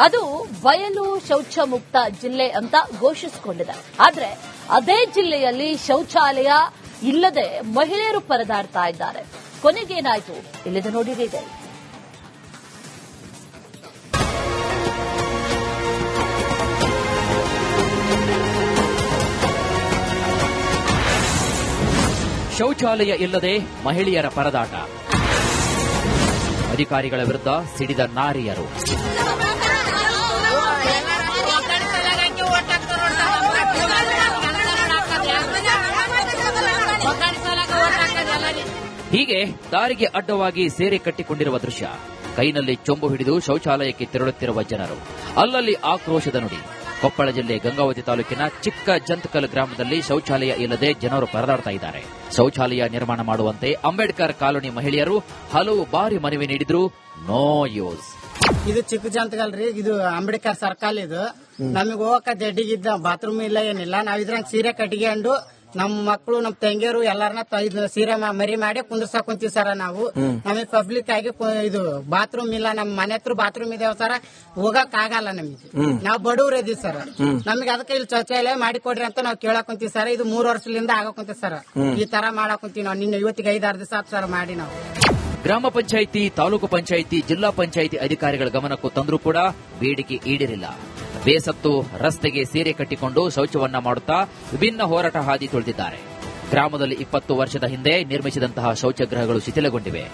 ಅದು ಬಯಲು ಶೌಚ ಮುಕ್ತ ಜಿಲ್ಲೆ ಅಂತ ಘೋಷಿಸಿಕೊಂಡಿದೆ. ಆದ್ರೆ ಅದೇ ಜಿಲ್ಲೆಯಲ್ಲಿ ಶೌಚಾಲಯ ಇಲ್ಲದೆ ಮಹಿಳೆಯರು ಪರದಾಡ್ತಾ ಇದ್ದಾರೆ. ಕೊನೆಗೇನಾಯ್ತು ಇಲ್ಲಿದೆ ನೋಡಿ ಡೀಟೇಲ್. ಶೌಚಾಲಯ ಇಲ್ಲದೆ ಮಹಿಳೆಯರ ಪರದಾಟ. ಅಧಿಕಾರಿಗಳ ವಿರುದ್ಧ ಸಿಡಿದ ನಾರಿಯರು. ಹೀಗೆ ದಾರಿಗೆ ಅಡ್ಡವಾಗಿ ಸೇರೆ ಕಟ್ಟಿಕೊಂಡಿರುವ ದೃಶ್ಯ. ಕೈನಲ್ಲಿ ಚೊಂಬು ಹಿಡಿದು ಶೌಚಾಲಯಕ್ಕೆ ತೆರಳುತ್ತಿರುವ ಜನರು. ಅಲ್ಲಲ್ಲಿ ಆಕ್ರೋಶದ ನುಡಿ. ಕೊಪ್ಪಳ ಜಿಲ್ಲೆ ಗಂಗಾವತಿ ತಾಲೂಕಿನ ಚಿಕ್ಕ ಜಂತಕಲ್ ಗ್ರಾಮದಲ್ಲಿ ಶೌಚಾಲಯ ಇಲ್ಲದೆ ಜನರು ಪರದಾಡ್ತಾ ಇದ್ದಾರೆ. ಶೌಚಾಲಯ ನಿರ್ಮಾಣ ಮಾಡುವಂತೆ ಅಂಬೇಡ್ಕರ್ ಕಾಲೋನಿ ಮಹಿಳೆಯರು ಹಲವು ಬಾರಿ ಮನವಿ ನೀಡಿದ್ರು. No use. ಇದು ಚಿಕ್ಕ ಜಂತಕಲ್ ರೀ, ಇದು ಅಂಬೇಡ್ಕರ್ ಸರ್ಕಲ್. ಇದು ನಮಗೆ ಹೋಗಕ ಜಡ್ಡಿಗಿದ್ದ ಬಾತ್ರೂಮ್ ಇಲ್ಲ ಏನಿಲ್ಲ. ನಾವ್ ಇದ್ರಂಗ್ ಸೀರೆ ಕಟ್ಟಿಗೆಂಡು ನಮ್ ಮಕ್ಕಳು ನಮ್ ತಂಗಿಯರು ಎಲ್ಲಾರನ್ನ ಸೀರೆ ಮರಿ ಮಾಡಿ ಕುಂದ್ರಸಕ್ ಕುಂತೀವಿ ಸರ. ನಾವು ನಮಗೆ ಪಬ್ಲಿಕ್ ಆಗಿ ಇದು ಬಾತ್ರೂಮ್ ಇಲ್ಲ. ನಮ್ ಮನೆ ಹತ್ರ ಬಾತ್ರೂಮ್ ಇದಾವ ಸರ, ಹೋಗಕ್ ಆಗಲ್ಲ ನಮಗೆ. ನಾವ್ ಬಡವ್ರ ಇದೀವಿ ಸರ್. ನಮ್ಗೆ ಅದಕ್ಕೆ ಇಲ್ಲಿ ಶೌಚಾಲಯ ಮಾಡಿಕೊಡ್ರಿ ಅಂತ ನಾವ್ ಕೇಳಕ್ ಕುಂತೀವಿ ಸರ್. ಇದು 3 ವರ್ಷದಿಂದ ಆಗಕ್ ಕುಂತೀವಿ ಸರ್. ಈ ತರ ಮಾಡಕ್ ಕುಂತೀವಿ ನಾವು. ನಿನ್ನೆ ಇವತ್ತಿಗೆ 5-6 ದಿವಸ ಆತ್ ಸರ್ ಮಾಡಿ ನಾವು. ಗ್ರಾಮ ಪಂಚಾಯಿತಿ, ತಾಲೂಕು ಪಂಚಾಯಿತಿ, ಜಿಲ್ಲಾ ಪಂಚಾಯಿತಿ ಅಧಿಕಾರಿಗಳ ಗಮನಕ್ಕೂ ತಂದ್ರೂ ಕೂಡ ಬೇಡಿಕೆ ಈಡೇರಿಲ್ಲ. ಬೇಸತ್ತು ರಸ್ತೆಗೆ ಸೀರೆ ಕಟ್ಟಿಕೊಂಡು ಶೌಚವನ್ನ ಮಾಡುತ್ತಾ ವಿಭಿನ್ನ ಹೋರಾಟ ಹಾದಿ ತುಳಿದಿದ್ದಾರೆ. ಗ್ರಾಮದಲ್ಲಿ 20 ವರ್ಷದ ಹಿಂದೆ ನಿರ್ಮಿಸಿದಂತಹ ಶೌಚಗೃಹಗಳು ಶಿಥಿಲಗೊಂಡಿವೆ.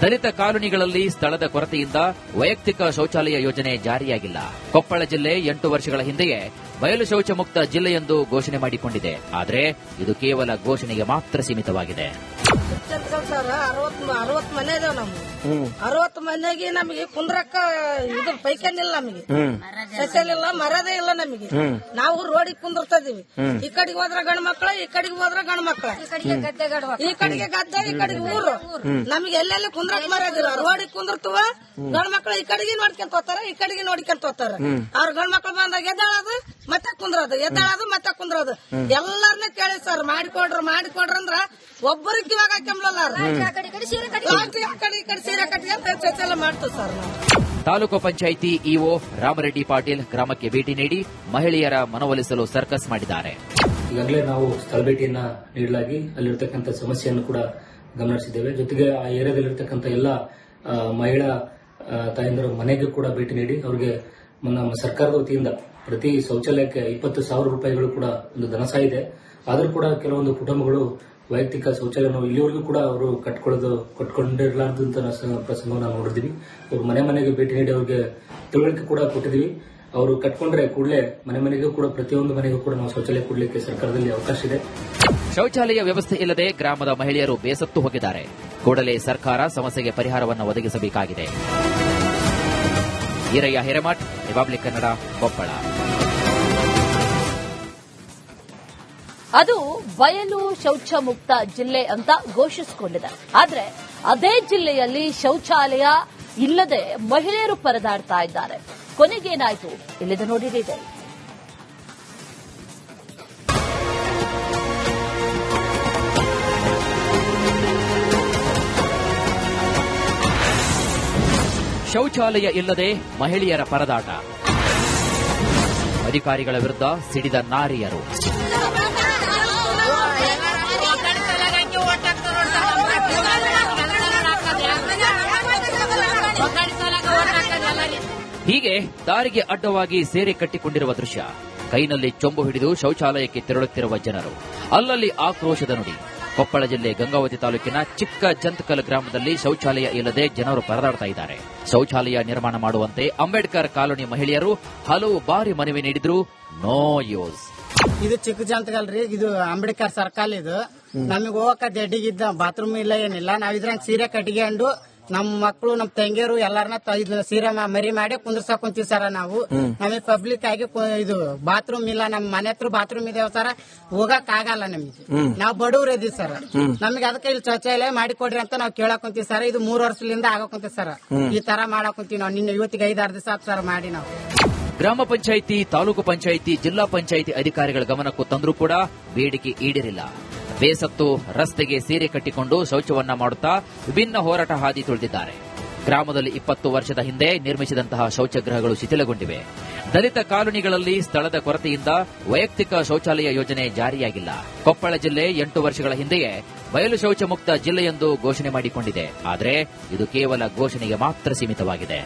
ದಲಿತ ಕಾಲೋನಿಗಳಲ್ಲಿ ಸ್ಥಳದ ಕೊರತೆಯಿಂದ ವೈಯಕ್ತಿಕ ಶೌಚಾಲಯ ಯೋಜನೆ ಜಾರಿಯಾಗಿಲ್ಲ. ಕೊಪ್ಪಳ ಜಿಲ್ಲೆ 8 ವರ್ಷಗಳ ಹಿಂದೆಯೇ ಬಯಲು ಶೌಚ ಮುಕ್ತ ಜಿಲ್ಲೆ ಎಂದು ಘೋಷಣೆ ಮಾಡಿಕೊಂಡಿದೆ. ಆದರೆ ಇದು ಕೇವಲ ಘೋಷಣೆಗೆ ಮಾತ್ರ ಸೀಮಿತವಾಗಿದೆ. 60 ಮನೆ ಇದಾವ ನಮ್ಗೆ. 60 ಮನೆಗೆ ನಮಗೆ ಕುಂದ್ರಕ್ಕ ಇದು ಪೈಖಾನಿಲ್ಲ, ನಮಗೆ ಸಸ್ಯಲಿಲ್ಲ, ಮರದೇ ಇಲ್ಲ ನಮಗೆ. ನಾವು ರೋಡಿಗೆ ಕುಂದಿರ್ತಾ ಇದೀವಿ. ಈ ಕಡೆಗೆ ಹೋದ್ರ ಗಂಡ ಮಕ್ಕಳ, ಈ ಕಡೆಗೆ ಹೋದ್ರ ಗಂಡ ಮಕ್ಕಳ, ಈ ಕಡೆಗೆ ಗದ್ದೆ, ಈ ಕಡೆಗೆ ಊರು. ನಮಗೆ ಎಲ್ಲೆಲ್ಲಿ ಕುಂದ್ರಕ್ ಮರದಿಲ್ಲ. ರೋಡಿಗೆ ಕುಂದಿರ್ತವ ಗಂಡ ಮಕ್ಕಳು ಈ ಕಡೆಗೆ ನೋಡ್ಕೊಂತ ಹೋಗ್ತಾರ, ಈ ಕಡೆಗೆ ನೋಡ್ಕೊಂತ ಹೋಗ್ತಾರ. ಅವ್ರ ಗಂಡ ಮಕ್ಕಳು ಬಂದಾಗ ಎದ್ದಾಳದು ಮತ್ತೆ ಕುಂದ್ರೋದು, ಎದ್ದಾಳದು ಮತ್ತೆ ಕುಂದ್ರೋದು. ಎಲ್ಲಾರನ್ನ ಕೇಳಿ ಸರ್ ಮಾಡಿಕೊಡ್ರಿ ಅಂದ್ರ ಒಬ್ಬರಿಗೆ ಇವಾಗ ಕೆಮ್ಮಲ್ಲ. ಮಾಡ್ತೀವಿ ಸರ್. ತಾಲೂಕು ಪಂಚಾಯಿತಿ ಇಒ ರಾಮರೆಡ್ಡಿ ಪಾಟೀಲ್ ಗ್ರಾಮಕ್ಕೆ ಭೇಟಿ ನೀಡಿ ಮಹಿಳೆಯರ ಮನವೊಲಿಸಲು ಸರ್ಕಸ್ ಮಾಡಿದ್ದಾರೆ. ಈಗಾಗಲೇ ನಾವು ಸ್ಥಳ ಭೇಟಿಯನ್ನ ನೀಡಲಾಗಿ ಅಲ್ಲಿರ್ತಕ್ಕಂಥ ಸಮಸ್ಯೆಯನ್ನು ಕೂಡ ಗಮನಿಸಿದ್ದೇವೆ. ಜೊತೆಗೆ ಆ ಏರಿಯಾದಲ್ಲಿರ್ತಕ್ಕಂಥ ಎಲ್ಲ ಮಹಿಳಾ ತಾಯಂದಿರ ಮನೆಗೆ ಕೂಡ ಭೇಟಿ ನೀಡಿ ಅವರಿಗೆ ನಮ್ಮ ಸರ್ಕಾರದ ವತಿಯಿಂದ ಪ್ರತಿ ಶೌಚಾಲಯಕ್ಕೆ 20,000 ರೂಪಾಯಿಗಳು ಕೂಡ ಒಂದು ಧನಸಹಾಯ ಇದೆ. ಆದರೂ ಕೂಡ ಕೆಲವೊಂದು ಕುಟುಂಬಗಳು ವೈಯಕ್ತಿಕ ಶೌಚಾಲಯ ಇಲ್ಲಿವರೆಗೂ ಕೂಡ ಅವರು ಕಟ್ಕೊಂಡಿರಲಾರ್ದಂತ ಪ್ರಸಂಗವನ್ನು ನಾವು ನೋಡಿದ್ವಿ. ಅವರು ಮನೆಗೆ ಭೇಟಿ ನೀಡಿ ಅವರಿಗೆ ತಿಳುವಳಿಕೆ ಕೂಡ ಕೊಟ್ಟಿದ್ವಿ. ಅವರು ಕಟ್ಕೊಂಡ್ರೆ ಕೂಡಲೇ ಮನೆಗೂ ಕೂಡ ಪ್ರತಿಯೊಂದು ಮನೆಗೂ ಕೂಡ ನಾವು ಶೌಚಾಲಯ ಕೊಡಲಿಕ್ಕೆ ಸರ್ಕಾರದಲ್ಲಿ ಅವಕಾಶ ಇದೆ. ಶೌಚಾಲಯ ವ್ಯವಸ್ಥೆ ಇಲ್ಲದೆ ಗ್ರಾಮದ ಮಹಿಳೆಯರು ಬೇಸತ್ತು ಹೋಗಿದ್ದಾರೆ. ಕೂಡಲೇ ಸರ್ಕಾರ ಸಮಸ್ಯೆಗೆ ಪರಿಹಾರವನ್ನು ಒದಗಿಸಬೇಕಾಗಿದೆ. ಈರಯ್ಯ ಹಿರೇಮಠ್, ರಿಪಬ್ಲಿಕ್ ಕನ್ನಡ, ಕೊಪ್ಪಳ. ಅದು ಬಯಲು ಶೌಚ ಮುಕ್ತ ಜಿಲ್ಲೆ ಅಂತ ಘೋಷಿಸಿಕೊಂಡಿದೆ. ಆದ್ರೆ ಅದೇ ಜಿಲ್ಲೆಯಲ್ಲಿ ಶೌಚಾಲಯ ಇಲ್ಲದೆ ಮಹಿಳೆಯರು ಪರದಾಡ್ತಾ ಇದ್ದಾರೆ. ಕೊನೆಗೇನಾಯ್ತು ಇಲ್ಲಿದೆ ನೋಡಿ ಡೀಟೇಲ್. ಶೌಚಾಲಯ ಇಲ್ಲದೆ ಮಹಿಳೆಯರ ಪರದಾಟ. ಅಧಿಕಾರಿಗಳ ವಿರುದ್ಧ ಸಿಡಿದ ನಾರಿಯರು. ಹೀಗೆ ದಾರಿಗೆ ಅಡ್ಡವಾಗಿ ಸೇರೆ ಕಟ್ಟಿಕೊಂಡಿರುವ ದೃಶ್ಯ. ಕೈನಲ್ಲಿ ಚೊಂಬು ಹಿಡಿದು ಶೌಚಾಲಯಕ್ಕೆ ತೆರಳುತ್ತಿರುವ ಜನರು. ಅಲ್ಲಲ್ಲಿ ಆಕ್ರೋಶದ ನುಡಿ. ಕೊಪ್ಪಳ ಜಿಲ್ಲೆ ಗಂಗಾವತಿ ತಾಲೂಕಿನ ಚಿಕ್ಕ ಜಂತಕಲ್ ಗ್ರಾಮದಲ್ಲಿ ಶೌಚಾಲಯ ಇಲ್ಲದೆ ಜನರು ಪರದಾಡ್ತಾ ಇದ್ದಾರೆ. ಶೌಚಾಲಯ ನಿರ್ಮಾಣ ಮಾಡುವಂತೆ ಅಂಬೇಡ್ಕರ್ ಕಾಲೋನಿ ಮಹಿಳೆಯರು ಹಲವು ಬಾರಿ ಮನವಿ ನೀಡಿದ್ರು. No use. ಇದು ಚಿಕ್ಕ ಜಂತಕಲ್ ರೀ, ಇದು ಅಂಬೇಡ್ಕರ್ ಸರ್ಕಲ್. ಇದು ನಮಗೆ ಹೋಗಕ ಜಡ್ಡಿಗಿದ್ದ ಬಾತ್ರೂಮ್ ಇಲ್ಲ ಏನಿಲ್ಲ. ನಾವ್ ಇದ್ರಂಗ್ ಸೀರೆ ಕಟ್ಟಿಗೆಂಡು ನಮ್ ಮಕ್ಕಳು ನಮ್ ತಂಗಿಯರು ಎಲ್ಲಾರನ್ನ ಸೀರೆ ಮರಿ ಮಾಡಿ ಕುಂದ್ರಸಕ್ ಕುಂತೀವಿ ಸರ. ನಾವು ನಮಗೆ ಪಬ್ಲಿಕ್ ಆಗಿ ಇದು ಬಾತ್ರೂಮ್ ಇಲ್ಲ. ನಮ್ ಮನೆ ಹತ್ರ ಬಾತ್ರೂಮ್ ಇದಾವ ಸರ, ಹೋಗಕ್ ಆಗಲ್ಲ ನಮಗೆ. ನಾವ್ ಬಡವ್ರ ಇದೀವಿ ಸರ್. ನಮ್ಗೆ ಅದಕ್ಕೆ ಇಲ್ಲಿ ಶೌಚಾಲಯ ಮಾಡಿಕೊಡ್ರಿ ಅಂತ ನಾವ್ ಕೇಳಕ್ ಕುಂತೀವಿ ಸರ್. ಇದು 3 ವರ್ಷದಿಂದ ಆಗಕ್ ಕುಂತೀವಿ ಸರ್. ಈ ತರ ಮಾಡಕ್ ಕುಂತೀವಿ ನಾವು. ನಿನ್ನೆ ಇವತ್ತಿಗೆ 5-6 ದಿವಸ ಆತ್ ಸರ್ ಮಾಡಿ ನಾವು. ಗ್ರಾಮ ಪಂಚಾಯಿತಿ, ತಾಲೂಕು ಪಂಚಾಯಿತಿ, ಜಿಲ್ಲಾ ಪಂಚಾಯಿತಿ ಅಧಿಕಾರಿಗಳ ಗಮನಕ್ಕೂ ತಂದ್ರೂ ಕೂಡ ಬೇಡಿಕೆ ಈಡೇರಿಲ್ಲ. ಬೇಸತ್ತು ರಸ್ತೆಗೆ ಸೀರೆ ಕಟ್ಟಿಕೊಂಡು ಶೌಚವನ್ನ ಮಾಡುತ್ತಾ ವಿಭಿನ್ನ ಹೋರಾಟ ಹಾದಿ ತುಳಿದಿದ್ದಾರೆ. ಗ್ರಾಮದಲ್ಲಿ 20 ವರ್ಷದ ಹಿಂದೆ ನಿರ್ಮಿಸಿದಂತಹ ಶೌಚಗೃಹಗಳು ಶಿಥಿಲಗೊಂಡಿವೆ. ದಲಿತ ಕಾಲೋನಿಗಳಲ್ಲಿ ಸ್ಥಳದ ಕೊರತೆಯಿಂದ ವೈಯಕ್ತಿಕ ಶೌಚಾಲಯ ಯೋಜನೆ ಜಾರಿಯಾಗಿಲ್ಲ. ಕೊಪ್ಪಳ ಜಿಲ್ಲೆ 8 ವರ್ಷಗಳ ಹಿಂದೆಯೇ ಬಯಲು ಶೌಚ ಮುಕ್ತ ಜಿಲ್ಲೆಯೆಂದು ಘೋಷಣೆ ಮಾಡಿಕೊಂಡಿದೆ. ಆದರೆ ಇದು ಕೇವಲ ಘೋಷಣೆಗೆ ಮಾತ್ರ ಸೀಮಿತವಾಗಿದೆ.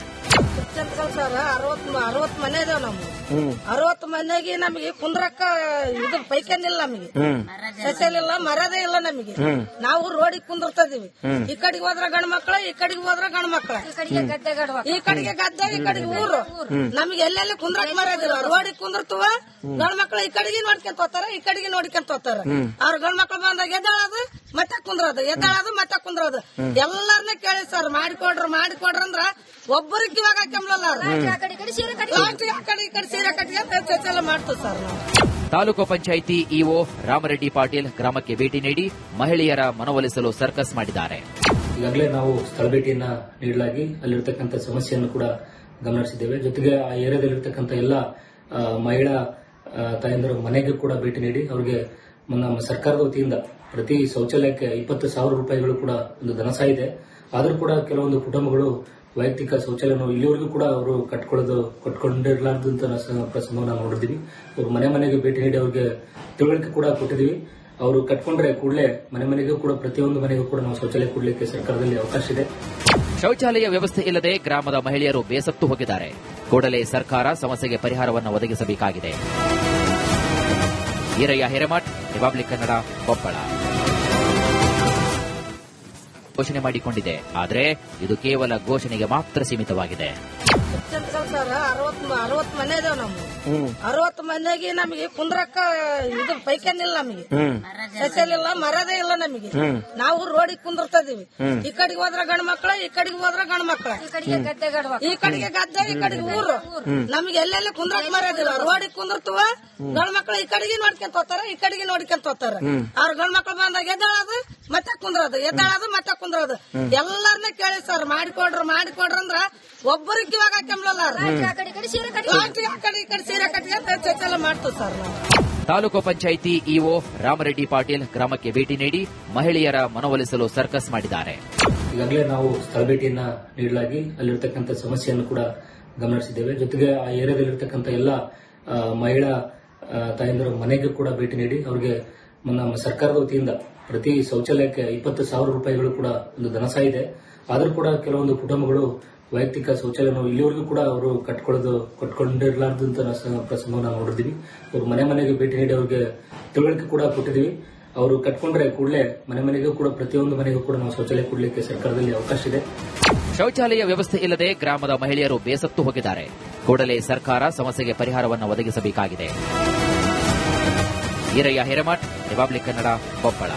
ಸರ್ 60 ಮನೆ ಇದಾವ ನಮ್ಗೆ. 60 ಮನೆಗೆ ನಮಗೆ ಕುಂದ್ರಕ್ಕ ಇದು ಪೈಖಾನಿಲ್ಲ, ನಮಗೆ ಸಸ್ಯಲಿಲ್ಲ, ಮರದೇ ಇಲ್ಲ ನಮಗೆ. ನಾವು ರೋಡಿಗೆ ಕುಂದಿರ್ತದೀವಿ. ಈ ಕಡೆಗೆ ಹೋದ್ರ ಗಂಡ ಮಕ್ಕಳ, ಈ ಕಡೆಗೆ ಹೋದ್ರ ಗಂಡ ಮಕ್ಕಳ, ಈ ಕಡೆಗೆ ಗದ್ದೆ, ಈ ಕಡೆಗೆ ಊರು. ನಮಗೆ ಎಲ್ಲೆಲ್ಲಿ ಕುಂದ್ರಕ್ ಮರದಿಲ್ಲ. ರೋಡಿಗೆ ಕುಂದಿರ್ತವ ಗಂಡ ಮಕ್ಕಳ ಈ ಕಡೆಗೆ ನೋಡ್ಕೊಂತ ಹೋಗ್ತಾರ, ಈ ಕಡೆಗೆ ನೋಡ್ಕೊಂತ ಹೋಗ್ತಾರ. ಅವ್ರ ಗಂಡ ಮಕ್ಕಳು ಬಂದಾಗ ಎದ್ದಾಳದು ಮತ್ತೆ ಕುಂದ್ರೋದು, ಎದ್ದಾಳದು ಮತ್ತೆ ಕುಂದ್ರೋದು. ಎಲ್ಲಾರನ್ನ ಕೇಳಿ ಸರ್ ಮಾಡಿಕೊಡ್ರ ಅಂದ್ರ ಒಬ್ಬರಿಗೆ ಇವಾಗ ಕೆಮ್ಮಲಲ್ಲ. ಮಾಡ್ತೀವಿ ಸರ್ ನಾವು. ತಾಲೂಕು ಪಂಚಾಯಿತಿ ಇಒ ರಾಮರೆಡ್ಡಿ ಪಾಟೀಲ್ ಗ್ರಾಮಕ್ಕೆ ಭೇಟಿ ನೀಡಿ ಮಹಿಳೆಯರ ಮನವೊಲಿಸಲು ಸರ್ಕಸ್ ಮಾಡಿದ್ದಾರೆ. ಈಗಾಗಲೇ ನಾವು ಸ್ಥಳ ಭೇಟಿಯನ್ನ ನೀಡಲಾಗಿ ಅಲ್ಲಿರ್ತಕ್ಕಂಥ ಸಮಸ್ಯೆಯನ್ನು ಕೂಡ ಗಮನಿಸಿದ್ದೇವೆ. ಜೊತೆಗೆ ಆ ಏರಿಯಾದಲ್ಲಿರ್ತಕ್ಕಂಥ ಎಲ್ಲ ಮಹಿಳಾ ತಾಯಂದಿರ ಮನೆಗೆ ಕೂಡ ಭೇಟಿ ನೀಡಿ ಅವರಿಗೆ ನಮ್ಮ ಸರ್ಕಾರದ ವತಿಯಿಂದ ಪ್ರತಿ ಶೌಚಾಲಯಕ್ಕೆ 20,000 ರೂಪಾಯಿಗಳು ಕೂಡ ಒಂದು ಧನಸಹಾಯ ಇದೆ. ಆದರೂ ಕೂಡ ಕೆಲವೊಂದು ಕುಟುಂಬಗಳು ವೈಯಕ್ತಿಕ ಶೌಚಾಲಯ ಇಲ್ಲಿವರೆಗೂ ಕೂಡ ಅವರು ಕಟ್ಕೊಂಡಿರಲಾರ್ದಂತ ಪ್ರಸಂಗವನ್ನು ನಾವು ನೋಡಿದ್ದೀವಿ. ಅವರು ಮನೆಗೆ ಭೇಟಿ ನೀಡಿ ಅವರಿಗೆ ತಿಳುವಳಿಕೆ ಕೂಡ ಕೊಟ್ಟಿದ್ದೀವಿ. ಅವರು ಕಟ್ಕೊಂಡ್ರೆ ಕೂಡಲೇ ಮನೆಗೂ ಕೂಡ ಪ್ರತಿಯೊಂದು ಮನೆಗೂ ಕೂಡ ನಾವು ಶೌಚಾಲಯ ಕೊಡಲಿಕ್ಕೆ ಸರ್ಕಾರದಲ್ಲಿ ಅವಕಾಶ ಇದೆ. ಶೌಚಾಲಯ ವ್ಯವಸ್ಥೆ ಇಲ್ಲದೆ ಗ್ರಾಮದ ಮಹಿಳೆಯರು ಬೇಸತ್ತು ಹೋಗಿದ್ದಾರೆ. ಕೂಡಲೇ ಸರ್ಕಾರ ಸಮಸ್ಯೆಗೆ ಪರಿಹಾರವನ್ನು ಒದಗಿಸಬೇಕಾಗಿದೆ. ಈರಯ್ಯ ಹಿರೇಮಠ್, ರಿಪಬ್ಲಿಕ್ ಕನ್ನಡ, ಕೊಪ್ಪಳ. ಘೋಷಣೆ ಮಾಡಿಕೊಂಡಿದೆ. ಆದರೆ ಇದು ಕೇವಲ ಘೋಷಣೆಗೆ ಮಾತ್ರ ಸೀಮಿತವಾಗಿದೆ. ಸರ್ 60 ಮನೆ ಇದಾವ ನಮ್ಗೆ. 60 ಮನೆಗೆ ನಮಗೆ ಕುಂದ್ರಕ್ಕ ಇದು ಪೈಖಾನಿಲ್ಲ, ನಮಗೆ ಸಸ್ಯಲಿಲ್ಲ, ಮರದೇ ಇಲ್ಲ ನಮಗೆ. ನಾವು ರೋಡಿಗೆ ಕುಂದಿರ್ತದೀವಿ. ಈ ಕಡೆಗೆ ಹೋದ್ರ ಗಂಡ ಮಕ್ಕಳ, ಈ ಕಡೆಗೆ ಹೋದ್ರ ಗಂಡ ಮಕ್ಕಳ, ಈ ಕಡೆಗೆ ಗದ್ದೆ, ಈ ಕಡೆಗೆ ಊರು. ನಮಗೆ ಎಲ್ಲೆಲ್ಲಿ ಕುಂದ್ರಕ್ ಮರದಿಲ್ಲ. ರೋಡಿಗೆ ಕುಂದಿರ್ತವ ಗಂಡ ಮಕ್ಕಳ ಈ ಕಡೆಗೆ ನೋಡ್ಕೊಂತ ಹೋಗ್ತಾರ, ಈ ಕಡೆಗೆ ನೋಡ್ಕೊಂತ ಹೋಗ್ತಾರ. ಅವ್ರ ಗಂಡ ಮಕ್ಕಳು ಬಂದಾಗ ಎದ್ದಾಳದು ಮತ್ತೆ ಕುಂದ್ರೋದು, ಎದ್ದಾಳದು ಮತ್ತೆ ಕುಂದ್ರೋದು. ಎಲ್ಲಾರನ್ನ ಕೇಳಿ ಸರ್ ಮಾಡಿಕೊಡ್ರ ಅಂದ್ರ ಒಬ್ಬರಿಗೆ ಇವಾಗ ಕೆಮ್ಮಲಲ್ಲ. ಮಾಡ್ತೀವಿ ಸರ್ ನಾವು. ತಾಲೂಕು ಪಂಚಾಯಿತಿ ಇಒ ರಾಮರೆಡ್ಡಿ ಪಾಟೀಲ್ ಗ್ರಾಮಕ್ಕೆ ಭೇಟಿ ನೀಡಿ ಮಹಿಳೆಯರ ಮನವೊಲಿಸಲು ಸರ್ಕಸ್ ಮಾಡಿದ್ದಾರೆ. ಈಗಾಗಲೇ ನಾವು ಸ್ಥಳ ಭೇಟಿಯನ್ನ ನೀಡಲಾಗಿ ಅಲ್ಲಿರ್ತಕ್ಕಂಥ ಸಮಸ್ಯೆಯನ್ನು ಕೂಡ ಗಮನಿಸಿದ್ದೇವೆ. ಜೊತೆಗೆ ಆ ಏರಿಯಾದಲ್ಲಿರ್ತಕ್ಕಂಥ ಎಲ್ಲ ಮಹಿಳಾ ತಾಯಂದಿರ ಮನೆಗೆ ಕೂಡ ಭೇಟಿ ನೀಡಿ ಅವರಿಗೆ ನಮ್ಮ ಸರ್ಕಾರದ ವತಿಯಿಂದ ಪ್ರತಿ ಶೌಚಾಲಯಕ್ಕೆ 20,000 ರೂಪಾಯಿಗಳು ಕೂಡ ಒಂದು ಧನಸಹಾಯ ಇದೆ. ಆದರೂ ಕೂಡ ಕೆಲವೊಂದು ಕುಟುಂಬಗಳು ವೈಯಕ್ತಿಕ ಶೌಚಾಲಯ ಇಲ್ಲಿವರೆಗೂ ಕೂಡ ಅವರು ಕಟ್ಕೊಂಡಿರಲಾರ್ದಂತ ಪ್ರಸಂಗವನ್ನು ನಾವು ನೋಡಿದ್ದೀವಿ. ಅವರು ಮನೆಗೆ ಭೇಟಿ ನೀಡಿ ಅವರಿಗೆ ತಿಳುವಳಿಕೆ ಕೂಡ ಕೊಟ್ಟಿದ್ದೀವಿ. ಅವರು ಕಟ್ಕೊಂಡ್ರೆ ಕೂಡಲೇ ಮನೆಗೂ ಕೂಡ ಪ್ರತಿಯೊಂದು ಮನೆಗೂ ಕೂಡ ನಾವು ಶೌಚಾಲಯ ಕೊಡಲಿಕ್ಕೆ ಸರ್ಕಾರದಲ್ಲಿ ಅವಕಾಶ ಇದೆ. ಶೌಚಾಲಯ ವ್ಯವಸ್ಥೆ ಇಲ್ಲದೆ ಗ್ರಾಮದ ಮಹಿಳೆಯರು ಬೇಸತ್ತು ಹೋಗಿದ್ದಾರೆ. ಕೂಡಲೇ ಸರ್ಕಾರ ಸಮಸ್ಯೆಗೆ ಪರಿಹಾರವನ್ನು ಒದಗಿಸಬೇಕಾಗಿದೆ. ಈರಯ್ಯ ಹಿರೇಮಠ್, ರಿಪಬ್ಲಿಕ್ ಕನ್ನಡ, ಕೊಪ್ಪಳ.